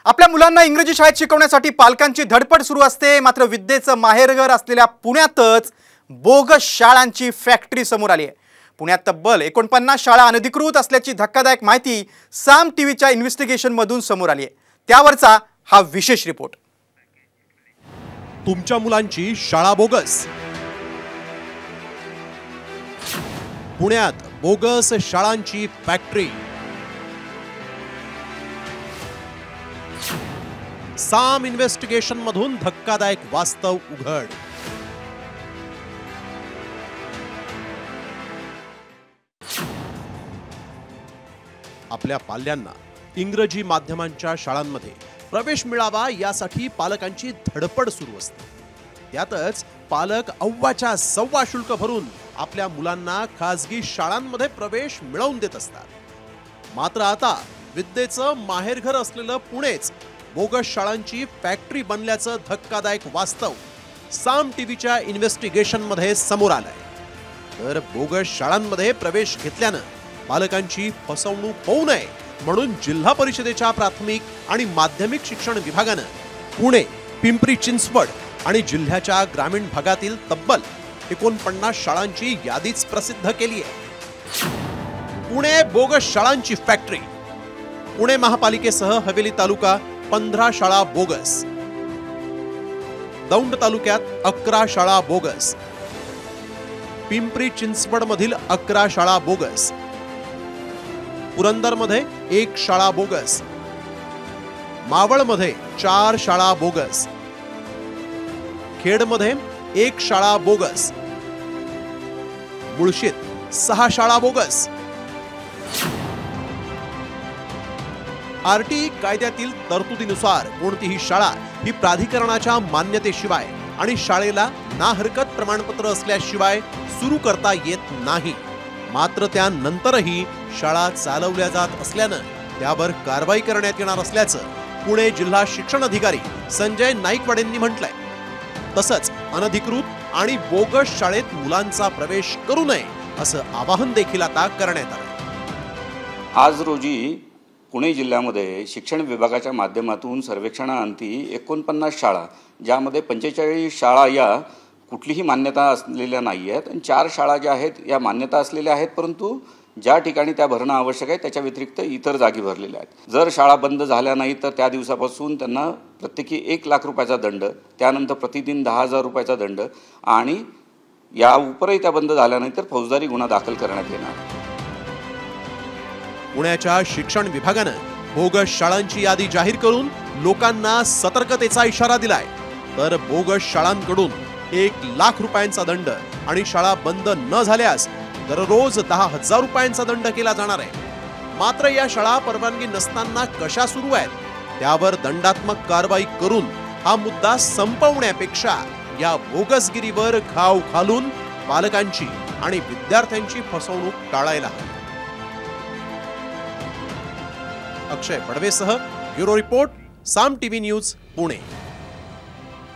आपल्या मुलांना इंग्रजी शाळेत शिकवण्यासाठी पालकांची धडपड सुरू असते। मात्र विद्येचं माहेरघर असलेल्या पुण्यातच बोगस शाळांची फॅक्टरी समोर आली आहे। पुण्यात तब्बल 49 शाळा अनधिकृत असल्याची धक्कादायक माहिती साम टीव्हीच्या इन्व्हेस्टिगेशन मधून समोर आली आहे। त्यावरचा हा विशेष रिपोर्ट। तुमच्या मुलांची शाळा बोगस। पुण्यात बोगस शाळांची फॅक्टरी। साम इन्व्हेस्टिगेशन मधून धक्कादायक वास्तव उघड। आपल्या पाल्यांना इंग्रजी माध्यमांच्या शाळांमध्ये प्रवेश मिळावा यासाठी पालकांची धडपड सुरू असते। त्यातच पालक अव्वाच्या सव्वा शुल्क भरून आपल्या मुलांना खासगी शाळांमध्ये प्रवेश मिळवून देत असतात। मात्र आता विद्येचं माहेरघर असलेलं पुणेच बोगस शाळांची फॅक्टरी बनल्याचं धक्कादायक वास्तव साम टीव्हीच्या इन्व्हेस्टिगेशन मध्ये समोर आलंय। तर बोगस शाळांमध्ये प्रवेश घेतल्यानं पालकांची फसवणूक होऊ नये म्हणून जिल्हा परिषदेच्या प्राथमिक आणि माध्यमिक शिक्षण विभागानं पुणे, पिंपरी चिंचवड आणि जिल्ह्याच्या ग्रामीण भागातील तब्बल 49 शाळांची यादीच प्रसिद्ध केली आहे। पुणे बोगस शाळांची फॅक्टरी। पुणे महापालिकेसह हवेली तालुका 15 शाळा बोगस। दौंड तालुक्यात 11 शाळा बोगस। पिंपरी चिंचवड मधील 11 शाळा बोगस। पुरंदरमध्ये 1 शाळा बोगस। मावळमध्ये 4 शाळा बोगस। खेडमध्ये 1 शाळा बोगस। मुळशीत 6 शाळा बोगस। आरटीई कायद्यातील तरतुदीनुसार कोणतीही शाळा ही प्राधिकरणाच्या मान्यतेशिवाय आणि शाळेला ना हरकत प्रमाणपत्र असल्याशिवाय सुरू करता येत नाही। मात्र त्यानंतरही शाळा चालवल्या जात असल्यानं त्यावर कारवाई करण्यात येणार असल्याचं पुणे जिल्हा शिक्षण अधिकारी संजय नाईकवाडेंनी म्हटलंय। तसंच अनधिकृत आणि बोगस शाळेत मुलांचा प्रवेश करू नये असं आवाहन देखील आता करण्यात आलं। आज रोजी पुणे जिल्ह्यामध्ये शिक्षण विभागाच्या माध्यमातून सर्वेक्षणाअंती 49 शाळा, ज्यामध्ये 45 शाळा या कुठलीही मान्यता असलेल्या नाही आहेत आणि 4 शाळा ज्या आहेत या मान्यता असलेल्या आहेत, परंतु ज्या ठिकाणी त्या भरणं आवश्यक आहे त्याच्या व्यतिरिक्त इतर जागी भरलेल्या आहेत। जर शाळा बंद झाल्या नाही तर त्या दिवसापासून त्यांना प्रत्येकी 1 लाख रुपयाचा दंड, त्यानंतर प्रतिदिन 10,000 रुपयाचा दंड आणि या उपरही त्या बंद झाल्या नाही तर फौजदारी गुन्हा दाखल करण्यात येणार। पुण्याच्या शिक्षण विभागानं बोगस शाळांची यादी जाहीर करून लोकांना सतर्कतेचा इशारा दिलाय। तर बोगस शाळांकडून 1 लाख रुपयांचा दंड आणि शाळा बंद न झाल्यास दररोज 10,000 रुपयांचा दंड केला जाणार आहे। मात्र या शाळा परवानगी नसताना कशा सुरू आहेत त्यावर दंडात्मक कारवाई करून हा मुद्दा संपवण्यापेक्षा या बोगसगिरीवर घाव घालून पालकांची आणि विद्यार्थ्यांची फसवणूक टाळायला हवी। अक्षय बडवेसह ब्युरो रिपोर्ट, साम टीव्ही न्यूज, पुणे।